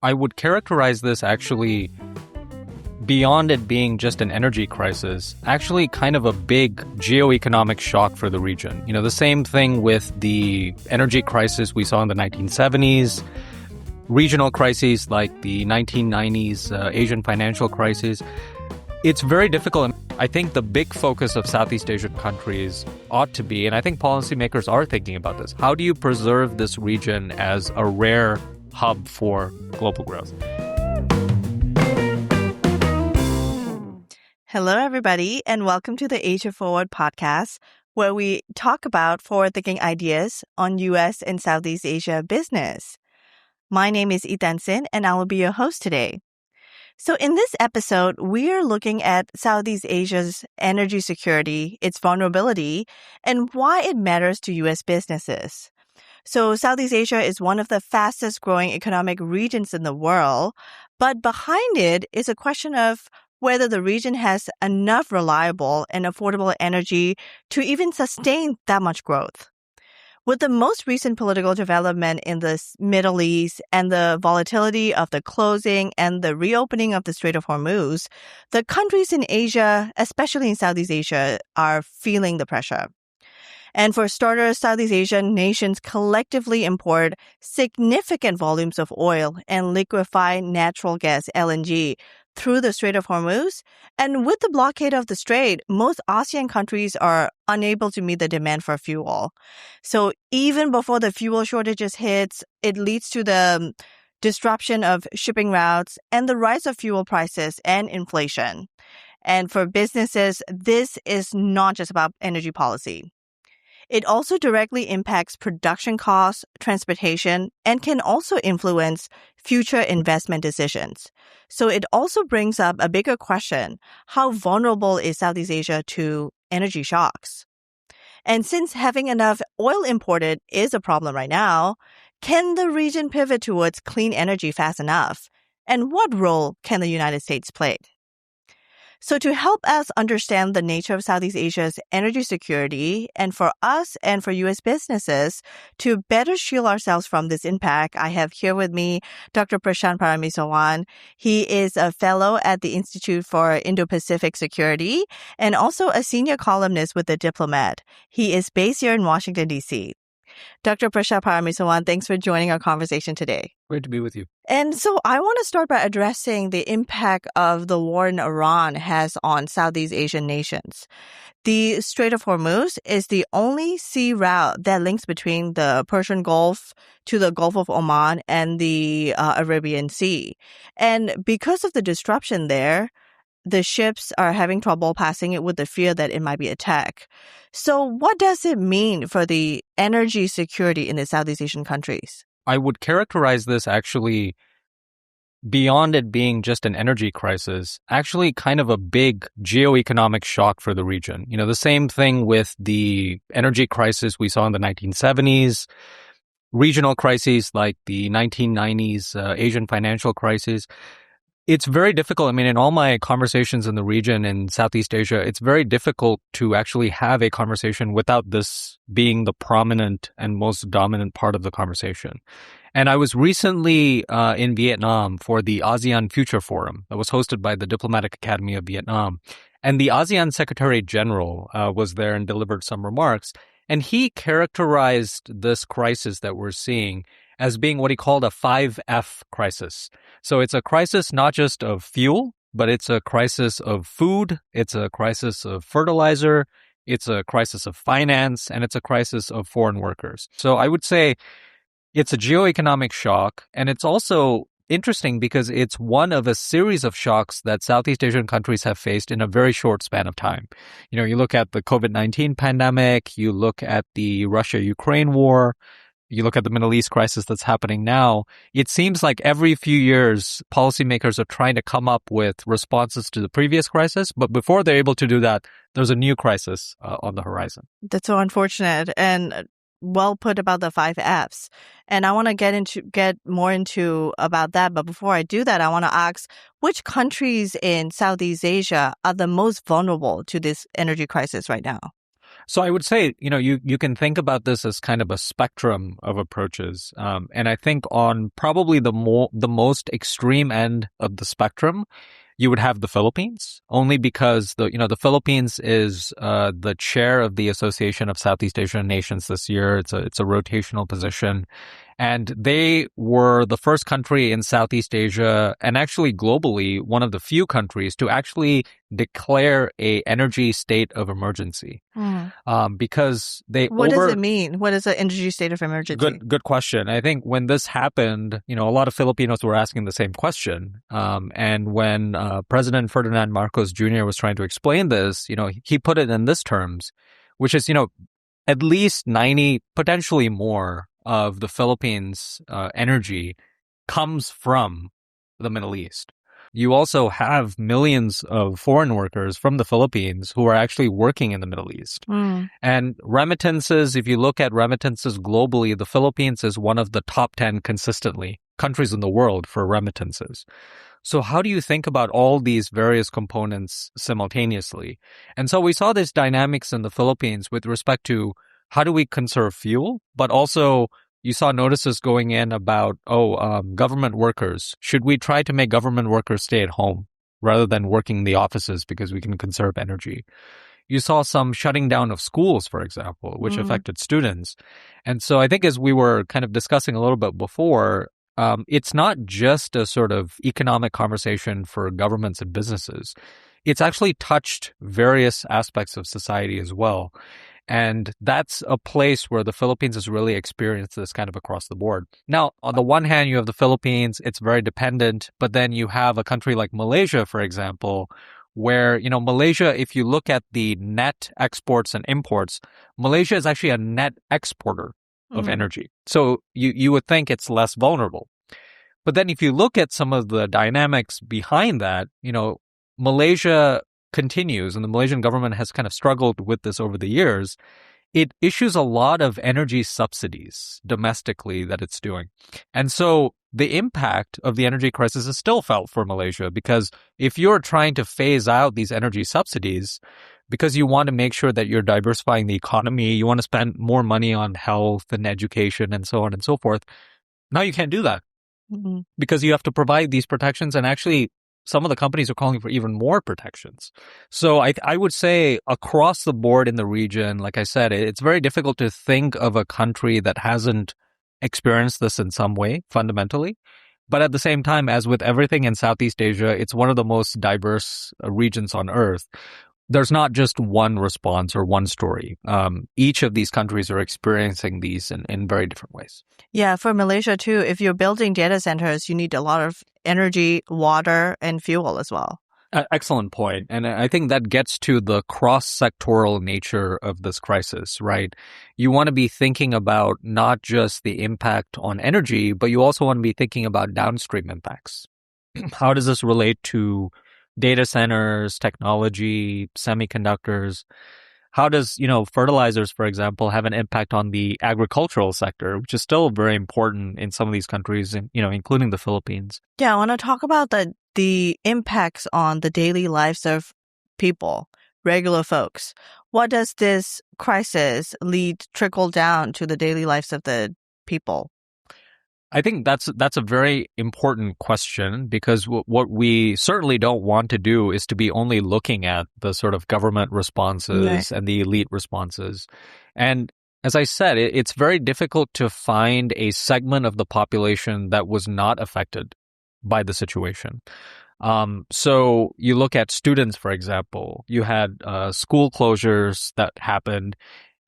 I would characterize this actually beyond it being just an energy crisis, actually kind of a big geoeconomic shock for the region. The same thing with the energy crisis we saw in the 1970s, regional crises like the 1990s Asian financial crisis. It's very difficult. I think the big focus of Southeast Asian countries ought to be, and I think policymakers are thinking about this, how do you preserve this region as a rare hub for global growth? Hello, everybody, and welcome to the Asia Forward podcast, where we talk about forward-thinking ideas on U.S. and Southeast Asia business. My name is Ei Thant Sin, and I will be your host today. So in this episode, we are looking at Southeast Asia's energy security, its vulnerability, and why it matters to U.S. businesses. So Southeast Asia is one of the fastest growing economic regions in the world, but behind it is a question of whether the region has enough reliable and affordable energy to even sustain that much growth. With the most recent political development in the Middle East and the volatility of the closing and the reopening of the Strait of Hormuz, the countries in Asia, especially in Southeast Asia, are feeling the pressure. And for starters, Southeast Asian nations collectively import significant volumes of oil and liquefied natural gas, LNG, through the Strait of Hormuz. And with the blockade of the strait, most ASEAN countries are unable to meet the demand for fuel. So even before the fuel shortages hits, it leads to the disruption of shipping routes and the rise of fuel prices and inflation. And for businesses, this is not just about energy policy. It also directly impacts production costs, transportation, and can also influence future investment decisions. So it also brings up a bigger question: how vulnerable is Southeast Asia to energy shocks? And since having enough oil imported is a problem right now, can the region pivot towards clean energy fast enough? And what role can the United States play? So to help us understand the nature of Southeast Asia's energy security, and for us and for U.S. businesses to better shield ourselves from this impact, I have here with me Dr. Prashanth Parameswaran. He is a fellow at the Institute for Indo-Pacific Security and also a senior columnist with The Diplomat. He is based here in Washington, D.C. Dr. Prashanth Parameswaran, thanks for joining our conversation today. Great to be with you. And so I want to start by addressing the impact of the war in Iran has on Southeast Asian nations. The Strait of Hormuz is the only sea route that links between the Persian Gulf to the Gulf of Oman and the Arabian Sea. And because of the disruption there, the ships are having trouble passing it with the fear that it might be attacked. So what does it mean for the energy security in the Southeast Asian countries? I would characterize this actually beyond it being just an energy crisis, actually kind of a big geoeconomic shock for the region. The same thing with the energy crisis we saw in the 1970s, regional crises like the 1990s Asian financial crisis. It's very difficult. In all my conversations in the region in Southeast Asia, it's very difficult to actually have a conversation without this being the prominent and most dominant part of the conversation. And I was recently in Vietnam for the ASEAN Future Forum that was hosted by the Diplomatic Academy of Vietnam. And the ASEAN Secretary General was there and delivered some remarks. And he characterized this crisis that we're seeing as being what he called a 5F crisis. So it's a crisis not just of fuel, but it's a crisis of food, it's a crisis of fertilizer, it's a crisis of finance, and it's a crisis of foreign workers. So I would say it's a geoeconomic shock, and it's also interesting because it's one of a series of shocks that Southeast Asian countries have faced in a very short span of time. You look at the COVID-19 pandemic, you look at the Russia-Ukraine war, you look at the Middle East crisis that's happening now, it seems like every few years, policymakers are trying to come up with responses to the previous crisis. But before they're able to do that, there's a new crisis on the horizon. That's so unfortunate and well put about the 5Fs. And I want to get more into about that. But before I do that, I want to ask, which countries in Southeast Asia are the most vulnerable to this energy crisis right now? So I would say, you can think about this as kind of a spectrum of approaches. And I think on probably the most extreme end of the spectrum, you would have the Philippines, only because the Philippines is the chair of the Association of Southeast Asian Nations this year. It's a rotational position. And they were the first country in Southeast Asia and actually globally one of the few countries to actually declare a energy state of emergency. Because they What does it mean? What is an energy state of emergency? Good question. I think when this happened, a lot of Filipinos were asking the same question. And when President Ferdinand Marcos Jr. was trying to explain this, he put it in this terms, which is, at least 90, potentially more of the Philippines' energy comes from the Middle East. You also have millions of foreign workers from the Philippines who are actually working in the Middle East. And remittances, if you look at remittances globally, the Philippines is one of the top 10 consistently countries in the world for remittances. So how do you think about all these various components simultaneously? And so we saw this dynamics in the Philippines with respect to how do we conserve fuel, but also you saw notices going in about, government workers. Should we try to make government workers stay at home rather than working in the offices because we can conserve energy? You saw some shutting down of schools, for example, which affected students. And so I think as we were kind of discussing a little bit before, it's not just a sort of economic conversation for governments and businesses. It's actually touched various aspects of society as well. And that's a place where the Philippines has really experienced this kind of across the board. Now, on the one hand, you have the Philippines, it's very dependent, but then you have a country like Malaysia, for example, where, Malaysia, if you look at the net exports and imports, Malaysia is actually a net exporter of energy. So you would think it's less vulnerable. But then if you look at some of the dynamics behind that, Malaysia continues, and the Malaysian government has kind of struggled with this over the years. It issues a lot of energy subsidies domestically that it's doing. And so the impact of the energy crisis is still felt for Malaysia, because if you're trying to phase out these energy subsidies because you want to make sure that you're diversifying the economy, you want to spend more money on health and education and so on and so forth, now you can't do that because you have to provide these protections, and actually some of the companies are calling for even more protections. So I would say across the board in the region, like I said, it's very difficult to think of a country that hasn't experienced this in some way fundamentally. But at the same time, as with everything in Southeast Asia, it's one of the most diverse regions on earth. There's not just one response or one story. Each of these countries are experiencing these in very different ways. Yeah, for Malaysia too, if you're building data centers, you need a lot of energy, water, and fuel as well. Excellent point. And I think that gets to the cross-sectoral nature of this crisis, right? You want to be thinking about not just the impact on energy, but you also want to be thinking about downstream impacts. How does this relate to data centers, technology, semiconductors? How does, fertilizers, for example, have an impact on the agricultural sector, which is still very important in some of these countries, including the Philippines? Yeah, I want to talk about the impacts on the daily lives of people, regular folks. What does this crisis trickle down to the daily lives of the people? I think that's a very important question, because what we certainly don't want to do is to be only looking at the sort of government responses and the elite responses. And as I said, it's very difficult to find a segment of the population that was not affected by the situation. So you look at students, for example, you had school closures that happened.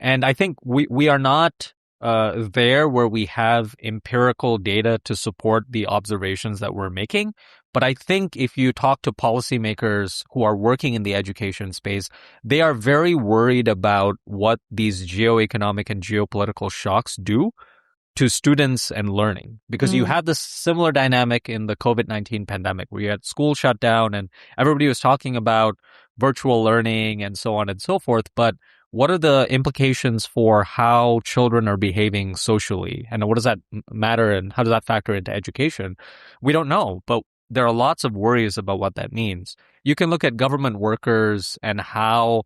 And I think we are not there where we have empirical data to support the observations that we're making. But I think if you talk to policymakers who are working in the education space, they are very worried about what these geoeconomic and geopolitical shocks do to students and learning. Because you had this similar dynamic in the COVID-19 pandemic, where you had school shut down and everybody was talking about virtual learning and so on and so forth. But what are the implications for how children are behaving socially? And what does that matter, and how does that factor into education? We don't know, but there are lots of worries about what that means. You can look at government workers and how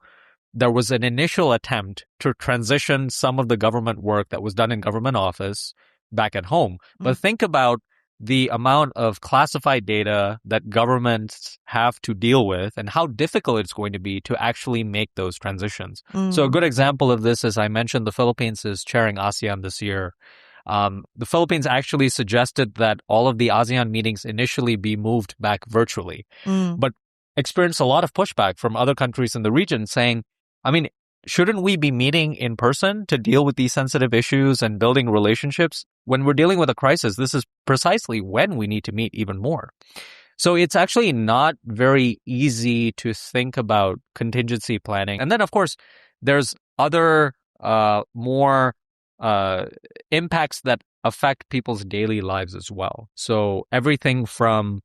there was an initial attempt to transition some of the government work that was done in government office back at home. But think about the amount of classified data that governments have to deal with and how difficult it's going to be to actually make those transitions. So a good example of this, as I mentioned, the Philippines is chairing ASEAN this year. The Philippines actually suggested that all of the ASEAN meetings initially be moved back virtually, but experienced a lot of pushback from other countries in the region saying, I mean, shouldn't we be meeting in person to deal with these sensitive issues and building relationships? When we're dealing with a crisis, this is precisely when we need to meet even more. So it's actually not very easy to think about contingency planning. And then, of course, there's other more impacts that affect people's daily lives as well. So everything from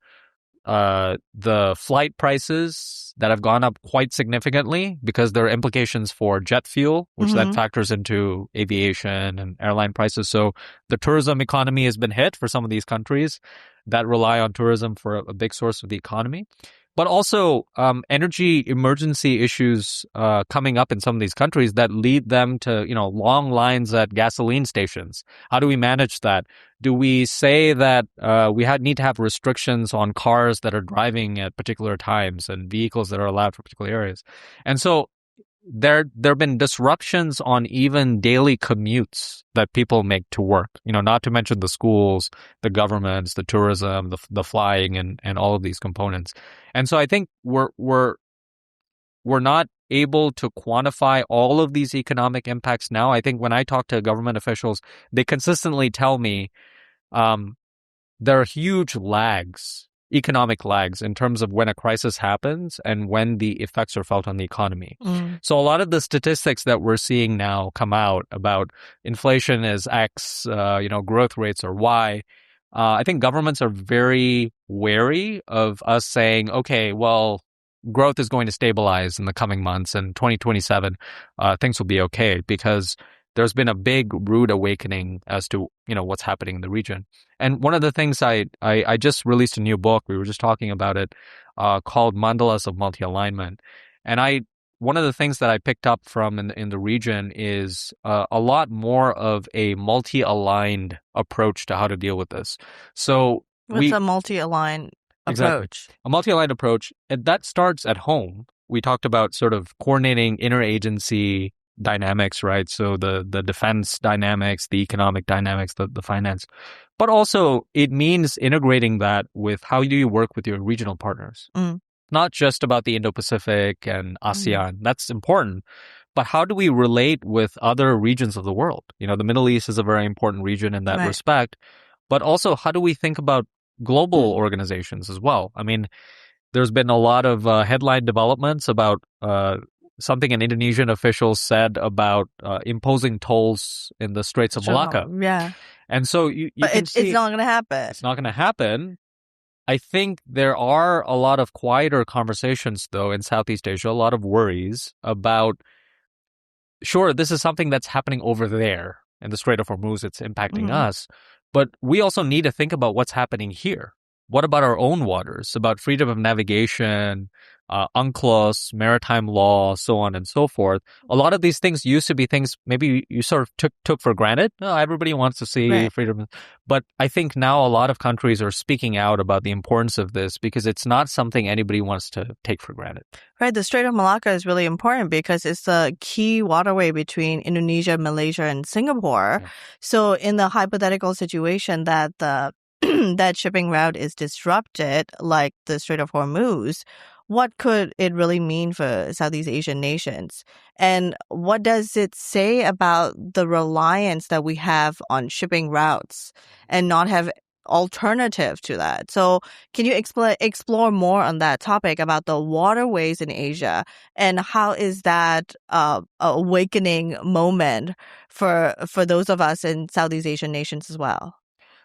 the flight prices that have gone up quite significantly because there are implications for jet fuel, which then factors into aviation and airline prices. So the tourism economy has been hit for some of these countries that rely on tourism for a big source of the economy. But also energy emergency issues coming up in some of these countries that lead them to, long lines at gasoline stations. How do we manage that? Do we say that we need to have restrictions on cars that are driving at particular times and vehicles that are allowed for particular areas? And so there have been disruptions on even daily commutes that people make to work, not to mention the schools, the governments, the tourism, the flying and all of these components. And so I think we're not able to quantify all of these economic impacts now. I think when I talk to government officials, they consistently tell me there are huge economic lags in terms of when a crisis happens and when the effects are felt on the economy. So a lot of the statistics that we're seeing now come out about inflation is X, growth rates are Y. I think governments are very wary of us saying, okay, well, growth is going to stabilize in the coming months and 2027, things will be okay, because there's been a big rude awakening as to, what's happening in the region. And one of the things I just released a new book, we were just talking about it, called Mandalas of Multi-Alignment. And one of the things that I picked up from in the region is a lot more of a multi-aligned approach to how to deal with this. So what's a multi-aligned approach? A multi-aligned approach, and that starts at home. We talked about sort of coordinating interagency dynamics, right? So the defense dynamics, the economic dynamics, the finance. But also it means integrating that with how do you work with your regional partners. Not just about the Indo-Pacific and ASEAN. That's important. But how do we relate with other regions of the world? The Middle East is a very important region in that respect. But also, how do we think about global organizations as well? I mean, there's been a lot of headline developments about something an Indonesian official said about imposing tolls in the Straits of Malacca. Yeah. And so you can see it's not going to happen. It's not going to happen. I think there are a lot of quieter conversations, though, in Southeast Asia, a lot of worries about, sure, this is something that's happening over there in the Strait of Hormuz. It's impacting us. But we also need to think about what's happening here. What about our own waters, about freedom of navigation, UNCLOS, maritime law, so on and so forth? A lot of these things used to be things maybe you sort of took for granted. Oh, everybody wants to see freedom. But I think now a lot of countries are speaking out about the importance of this because it's not something anybody wants to take for granted. Right. The Strait of Malacca is really important because it's the key waterway between Indonesia, Malaysia, and Singapore. Yeah. So in the hypothetical situation that that shipping route is disrupted, like the Strait of Hormuz, what could it really mean for Southeast Asian nations? And what does it say about the reliance that we have on shipping routes and not have alternative to that? So can you explore more on that topic about the waterways in Asia and how is that a awakening moment for those of us in Southeast Asian nations as well?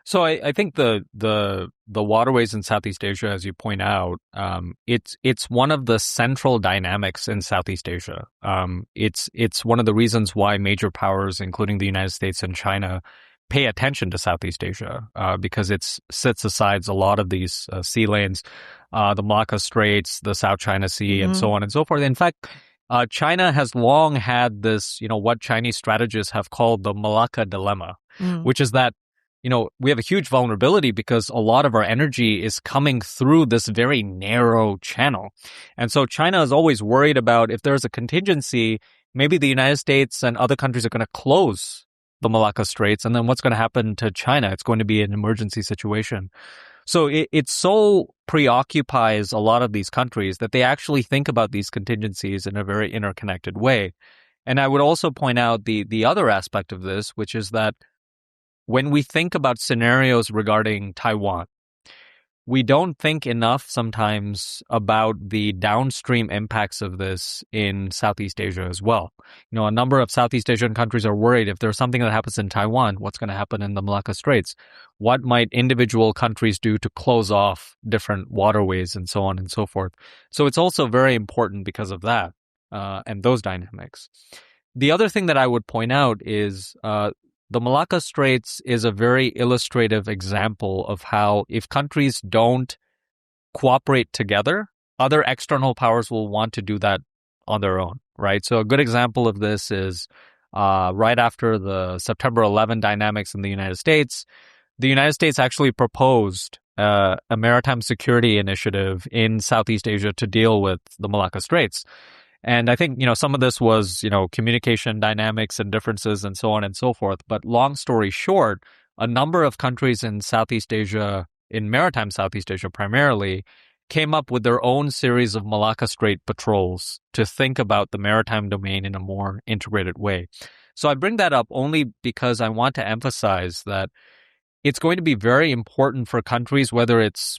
So I think the waterways in Southeast Asia, as you point out, it's one of the central dynamics in Southeast Asia. It's one of the reasons why major powers, including the United States and China, pay attention to Southeast Asia because it sits aside a lot of these sea lanes, the Malacca Straits, the South China Sea, and so on and so forth. In fact, China has long had this, what Chinese strategists have called the Malacca dilemma, which is that, we have a huge vulnerability because a lot of our energy is coming through this very narrow channel. And so China is always worried about if there's a contingency, maybe the United States and other countries are going to close the Malacca Straits. And then what's going to happen to China? It's going to be an emergency situation. So it so preoccupies a lot of these countries that they actually think about these contingencies in a very interconnected way. And I would also point out the other aspect of this, which is that when we think about scenarios regarding Taiwan, we don't think enough sometimes about the downstream impacts of this in Southeast Asia as well. A number of Southeast Asian countries are worried if there's something that happens in Taiwan, what's going to happen in the Malacca Straits? What might individual countries do to close off different waterways and so on and so forth? So it's also very important because of that and those dynamics. The other thing that I would point out is the Malacca Straits is a very illustrative example of how if countries don't cooperate together, other external powers will want to do that on their own, right? So a good example of this is right after the September 11 dynamics in the United States actually proposed a maritime security initiative in Southeast Asia to deal with the Malacca Straits. And I think, some of this was, communication dynamics and differences and so on and so forth. But long story short, a number of countries in Southeast Asia, in maritime Southeast Asia primarily, came up with their own series of Malacca Strait patrols to think about the maritime domain in a more integrated way. So I bring that up only because I want to emphasize that it's going to be very important for countries, whether it's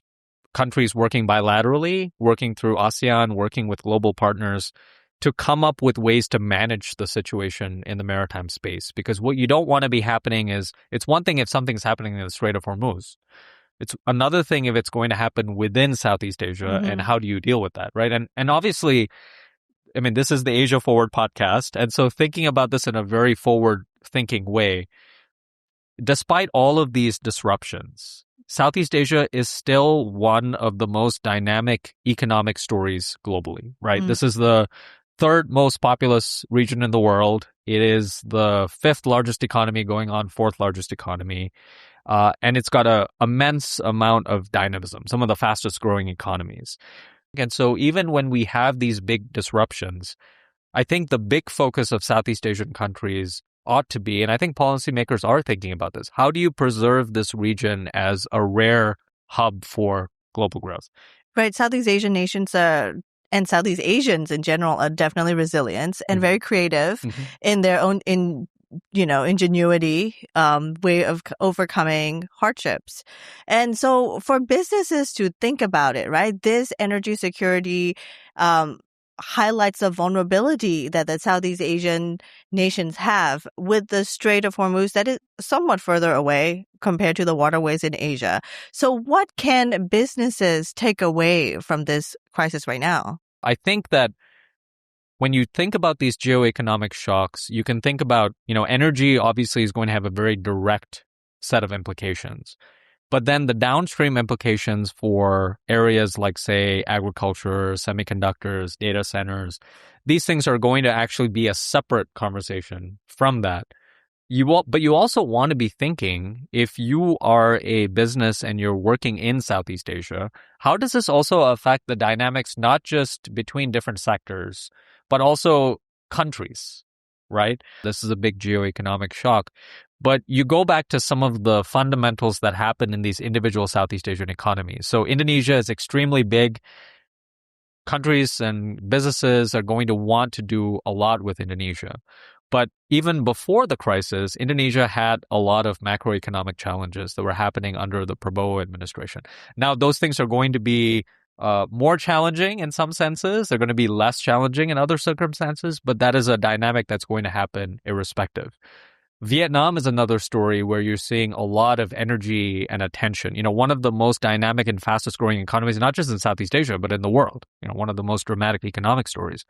countries working bilaterally, working through ASEAN, working with global partners, to come up with ways to manage the situation in the maritime space. Because what you don't want to be happening is, it's one thing if something's happening in the Strait of Hormuz. It's another thing if it's going to happen within Southeast Asia, and how do you deal with that, right? And obviously, this is the Asia Forward podcast, and so thinking about this in a very forward-thinking way, despite all of these disruptions, Southeast Asia is still one of the most dynamic economic stories globally, right? This is the third most populous region in the world. It is the fifth largest economy going on fourth largest economy. And it's got an immense amount of dynamism, some of the fastest growing economies. And so even when we have these big disruptions, I think the big focus of Southeast Asian countries ought to be, and I think policymakers are thinking about this, how do you preserve this region as a rare hub for global growth? Right. Southeast Asian nations and Southeast Asians in general are definitely resilient and very creative in their own ingenuity, way of overcoming hardships. And so for businesses to think about it, right, this energy security highlights the vulnerability that the Southeast Asian nations have with the Strait of Hormuz that is somewhat further away compared to the waterways in Asia. So what can businesses take away from this crisis right now? I think that when you think about these geoeconomic shocks, you can think about, energy obviously is going to have a very direct set of implications. But then the downstream implications for areas like, say, agriculture, semiconductors, data centers, these things are going to actually be a separate conversation from that. But you also want to be thinking, if you are a business and you're working in Southeast Asia, how does this also affect the dynamics, not just between different sectors, but also countries, right? This is a big geoeconomic shock. But you go back to some of the fundamentals that happen in these individual Southeast Asian economies. So Indonesia is extremely big. Countries and businesses are going to want to do a lot with Indonesia. But even before the crisis, Indonesia had a lot of macroeconomic challenges that were happening under the Prabowo administration. Now, those things are going to be more challenging in some senses. They're going to be less challenging in other circumstances, but that is a dynamic that's going to happen irrespective. Vietnam is another story where you're seeing a lot of energy and attention. One of the most dynamic and fastest growing economies, not just in Southeast Asia, but in the world. One of the most dramatic economic stories.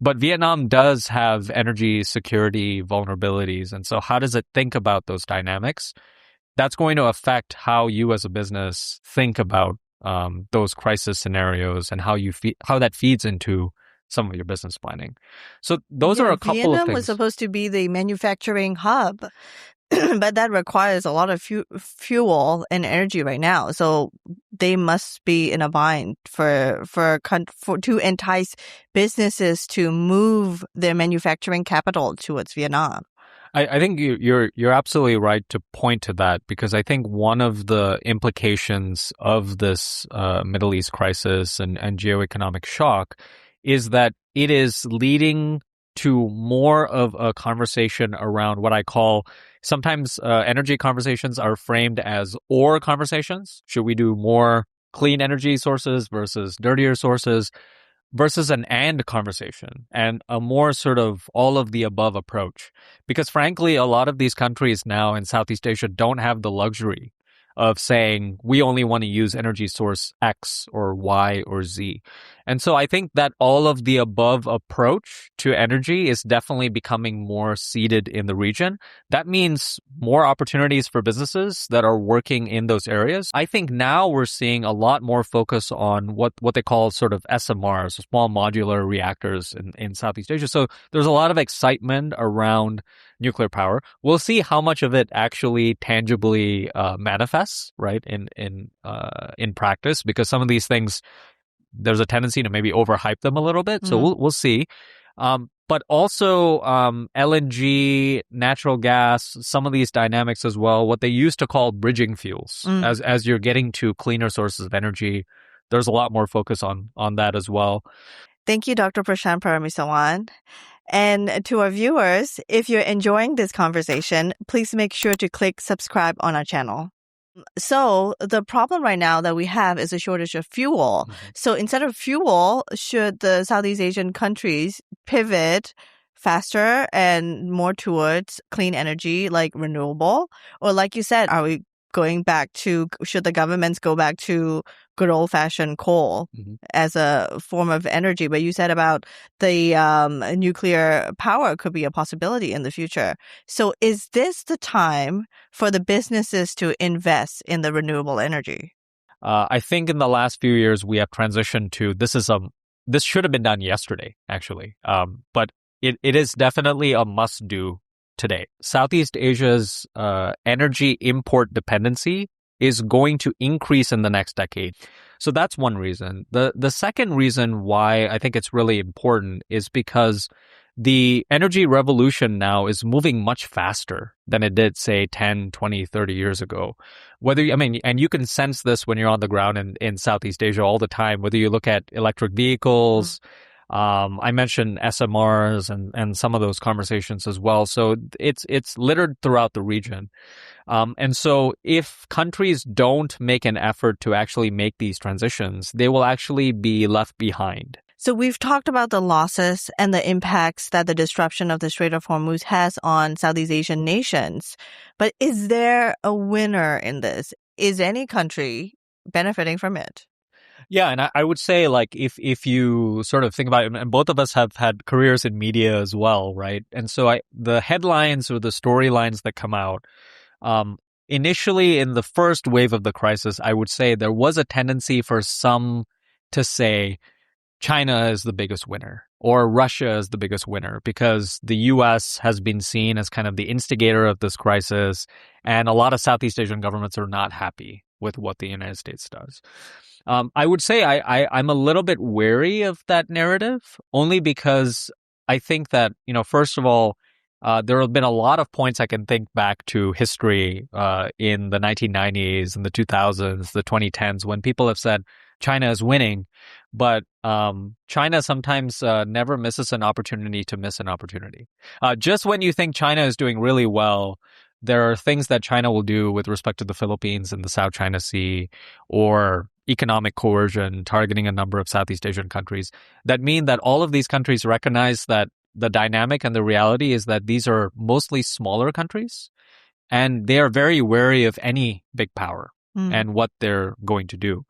But Vietnam does have energy security vulnerabilities. And so how does it think about those dynamics? That's going to affect how you as a business think about those crisis scenarios and how that feeds into some of your business planning. So those are a couple of Vietnam was things. supposed to be the manufacturing hub, but that requires a lot of fuel and energy right now. So they must be in a bind to entice businesses to move their manufacturing capital towards Vietnam. I think you're absolutely right to point to that, because I think one of the implications of this Middle East crisis and geoeconomic shock is that it is leading to more of a conversation around what I call sometimes energy conversations are framed as or conversations. Should we do more clean energy sources versus dirtier sources? Versus an and conversation and a more sort of all of the above approach. Because frankly, a lot of these countries now in Southeast Asia don't have the luxury of saying we only want to use energy source X or Y or Z. And so I think that all of the above approach to energy is definitely becoming more seated in the region. That means more opportunities for businesses that are working in those areas. I think now we're seeing a lot more focus on what they call sort of SMRs, small modular reactors in Southeast Asia. So there's a lot of excitement around nuclear power. We'll see how much of it actually tangibly manifests, right, in practice, because some of these things, there's a tendency to maybe overhype them a little bit. So we'll see. But also LNG, natural gas, some of these dynamics as well, what they used to call bridging fuels. As you're getting to cleaner sources of energy, there's a lot more focus on that as well. Thank you, Dr. Prashanth Parameswaran. And to our viewers, if you're enjoying this conversation, please make sure to click subscribe on our channel. So the problem right now that we have is a shortage of fuel. So instead of fuel, should the Southeast Asian countries pivot faster and more towards clean energy like renewable? Or like you said, are we should the governments go back to good old-fashioned coal as a form of energy? But you said about the nuclear power could be a possibility in the future. So is this the time for the businesses to invest in the renewable energy? I think in the last few years, we have transitioned to this should have been done yesterday, actually. But it is definitely a must-do today. Southeast Asia's energy import dependency is going to increase in the next decade. So that's one reason. The second reason why I think it's really important is because the energy revolution now is moving much faster than it did, say, 10, 20, 30 years ago. And you can sense this when you're on the ground in Southeast Asia all the time, whether you look at electric vehicles, I mentioned SMRs and some of those conversations as well. So it's littered throughout the region. And so if countries don't make an effort to actually make these transitions, they will actually be left behind. So we've talked about the losses and the impacts that the disruption of the Strait of Hormuz has on Southeast Asian nations. But is there a winner in this? Is any country benefiting from it? Yeah, and I would say, like, if you sort of think about it, and both of us have had careers in media as well, right? And so the headlines or the storylines that come out, initially in the first wave of the crisis, I would say there was a tendency for some to say China is the biggest winner or Russia is the biggest winner because the U.S. has been seen as kind of the instigator of this crisis, and a lot of Southeast Asian governments are not happy with what the United States does. I would say I'm a little bit wary of that narrative, only because I think that, first of all, there have been a lot of points I can think back to history in the 1990s and the 2000s, the 2010s, when people have said China is winning, but China sometimes never misses an opportunity to miss an opportunity. Just when you think China is doing really well, there are things that China will do with respect to the Philippines and the South China Sea, or economic coercion targeting a number of Southeast Asian countries, that mean that all of these countries recognize that the dynamic and the reality is that these are mostly smaller countries, and they are very wary of any big power and what they're going to do.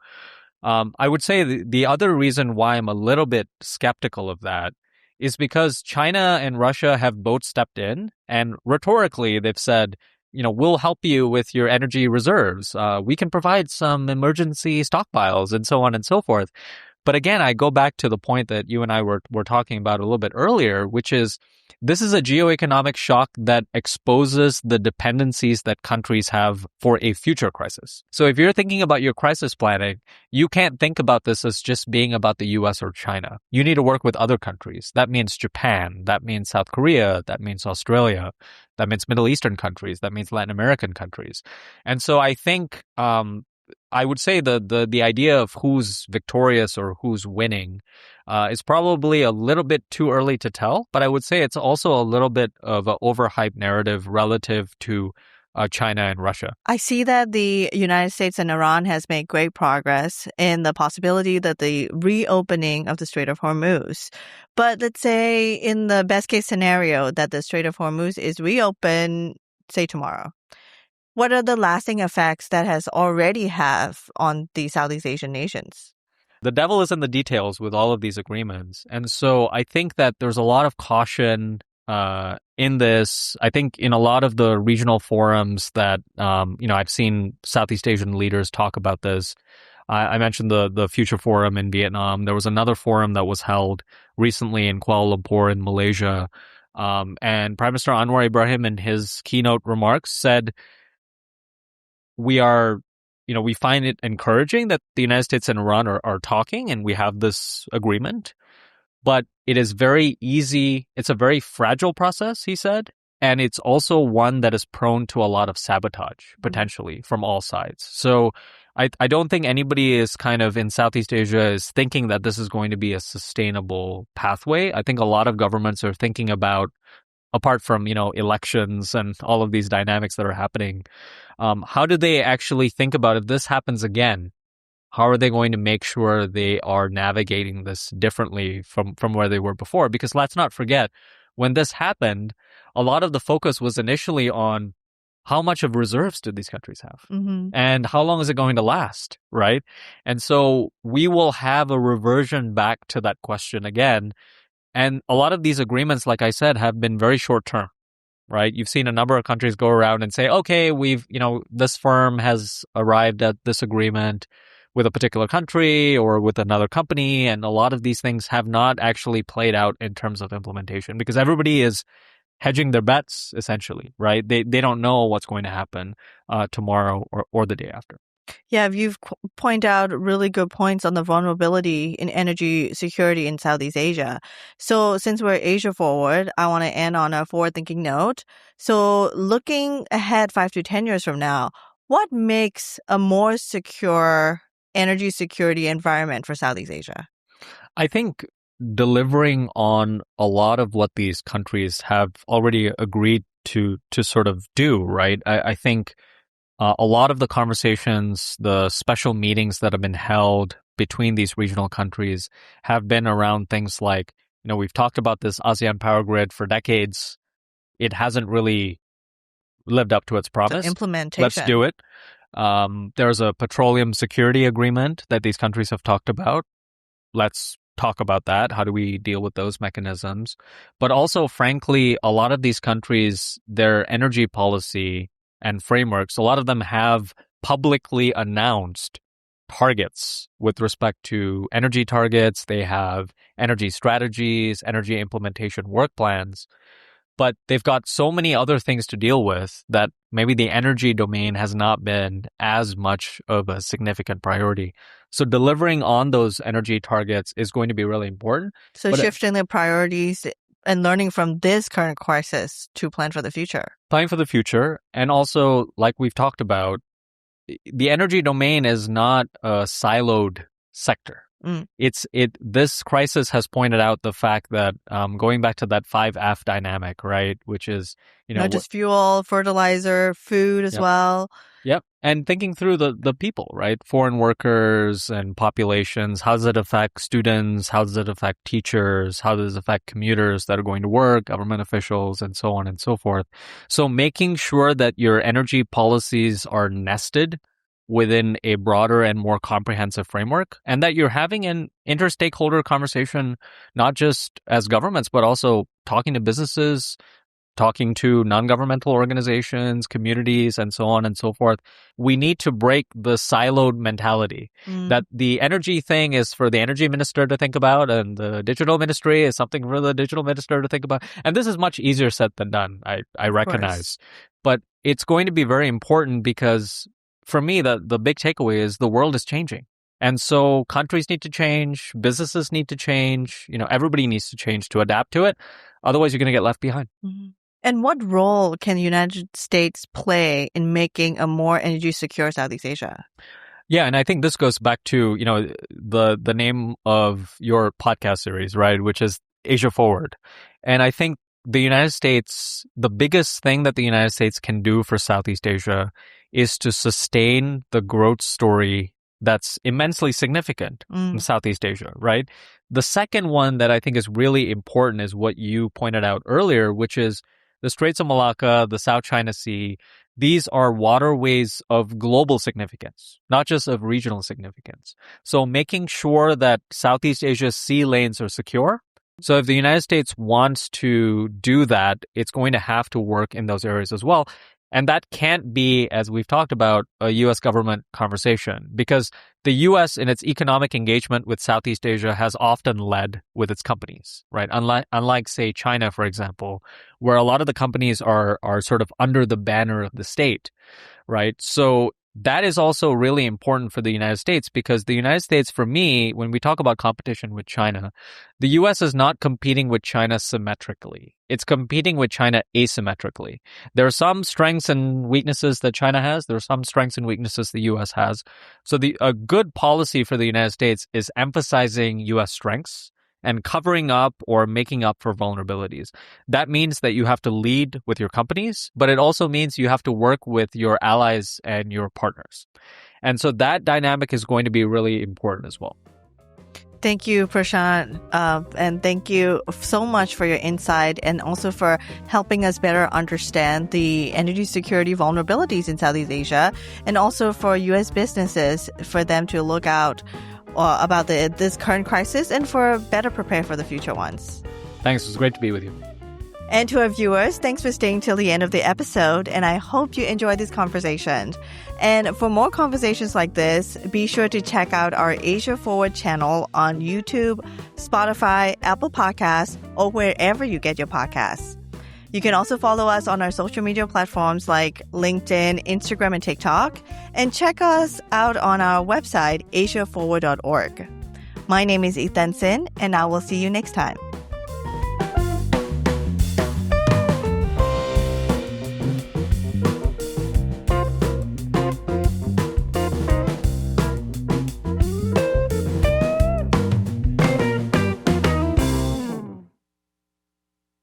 I would say the other reason why I'm a little bit skeptical of that is because China and Russia have both stepped in, and rhetorically they've said, we'll help you with your energy reserves. We can provide some emergency stockpiles and so on and so forth. But again, I go back to the point that you and I were talking about a little bit earlier, which is this is a geoeconomic shock that exposes the dependencies that countries have for a future crisis. So if you're thinking about your crisis planning, you can't think about this as just being about the US or China. You need to work with other countries. That means Japan. That means South Korea. That means Australia. That means Middle Eastern countries. That means Latin American countries. And so I think I would say the idea of who's victorious or who's winning is probably a little bit too early to tell, but I would say it's also a little bit of an overhyped narrative relative to China and Russia. I see that the United States and Iran has made great progress in the possibility that the reopening of the Strait of Hormuz. But let's say in the best case scenario that the Strait of Hormuz is reopened, say tomorrow. What are the lasting effects that has already have on the Southeast Asian nations? The devil is in the details with all of these agreements. And so I think that there's a lot of caution in this. I think in a lot of the regional forums that, I've seen Southeast Asian leaders talk about this. I mentioned the Future Forum in Vietnam. There was another forum that was held recently in Kuala Lumpur in Malaysia. And Prime Minister Anwar Ibrahim in his keynote remarks said, we find it encouraging that the United States and Iran are talking and we have this agreement, but it is very easy. It's a very fragile process, he said, and it's also one that is prone to a lot of sabotage, potentially, from all sides. So I don't think anybody is kind of in Southeast Asia is thinking that this is going to be a sustainable pathway. I think a lot of governments are thinking about, apart from, elections and all of these dynamics that are happening, how do they actually think about if this happens again? How are they going to make sure they are navigating this differently from where they were before? Because let's not forget, when this happened, a lot of the focus was initially on how much of reserves did these countries have? Mm-hmm. And how long is it going to last, right? And so we will have a reversion back to that question again. And a lot of these agreements, like I said, have been very short term, right? You've seen a number of countries go around and say, okay, this firm has arrived at this agreement with a particular country or with another company. And a lot of these things have not actually played out in terms of implementation because everybody is hedging their bets, essentially, right? They don't know what's going to happen tomorrow or the day after. Yeah, you've pointed out really good points on the vulnerability in energy security in Southeast Asia. So since we're Asia forward, I want to end on a forward-thinking note. So looking ahead 5 to 10 years from now, what makes a more secure energy security environment for Southeast Asia? I think delivering on a lot of what these countries have already agreed to sort of do, right? I think a lot of the conversations, the special meetings that have been held between these regional countries have been around things like, we've talked about this ASEAN power grid for decades. It hasn't really lived up to its promise. So implementation. Let's do it. There's a petroleum security agreement that these countries have talked about. Let's talk about that. How do we deal with those mechanisms? But also, frankly, a lot of these countries, their energy policy and frameworks, a lot of them have publicly announced targets with respect to energy targets. They have energy strategies, energy implementation work plans, but they've got so many other things to deal with that maybe the energy domain has not been as much of a significant priority. So delivering on those energy targets is going to be really important. So shifting the priorities and learning from this current crisis to plan for the future. Planning for the future. And also, like we've talked about, the energy domain is not a siloed sector. This crisis has pointed out the fact that going back to that 5F dynamic, right, which is, not just fuel, fertilizer, food as well. Yep. And thinking through the people, right? Foreign workers and populations. How does it affect students? How does it affect teachers? How does it affect commuters that are going to work, government officials, and so on and so forth? So making sure that your energy policies are nested within a broader and more comprehensive framework, and that you're having an interstakeholder conversation, not just as governments, but also talking to businesses, talking to non-governmental organizations, communities, and so on and so forth. We need to break the siloed mentality that the energy thing is for the energy minister to think about, and the digital ministry is something for the digital minister to think about. And this is much easier said than done, I recognize. But it's going to be very important because for me, the big takeaway is the world is changing. And so countries need to change, businesses need to change, everybody needs to change to adapt to it. Otherwise, you're going to get left behind. Mm-hmm. And what role can the United States play in making a more energy secure Southeast Asia? Yeah, and I think this goes back to, the name of your podcast series, right, which is Asia Forward. And I think the biggest thing that the United States can do for Southeast Asia is to sustain the growth story that's immensely significant in Southeast Asia, right? The second one that I think is really important is what you pointed out earlier, which is the Straits of Malacca, the South China Sea. These are waterways of global significance, not just of regional significance. So making sure that Southeast Asia's sea lanes are secure. So if the United States wants to do that, it's going to have to work in those areas as well. And that can't be, as we've talked about, a U.S. government conversation, because the U.S. in its economic engagement with Southeast Asia has often led with its companies, right? Unlike, say, China, for example, where a lot of the companies are sort of under the banner of the state, right? So that is also really important for the United States, because the United States, for me, when we talk about competition with China, the U.S. is not competing with China symmetrically. It's competing with China asymmetrically. There are some strengths and weaknesses that China has. There are some strengths and weaknesses the U.S. has. So a good policy for the United States is emphasizing U.S. strengths and covering up or making up for vulnerabilities. That means that you have to lead with your companies, but it also means you have to work with your allies and your partners. And so that dynamic is going to be really important as well. Thank you, Prashanth, and thank you so much for your insight and also for helping us better understand the energy security vulnerabilities in Southeast Asia, and also for U.S. businesses, for them to look out about this current crisis and for better prepare for the future ones. Thanks. It was great to be with you. And to our viewers, thanks for staying till the end of the episode, and I hope you enjoyed this conversation. And for more conversations like this, be sure to check out our Asia Forward channel on YouTube, Spotify, Apple Podcasts, or wherever you get your podcasts. You can also follow us on our social media platforms like LinkedIn, Instagram, and TikTok, and check us out on our website, asiaforward.org. My name is Ei Thant Sin, and I will see you next time.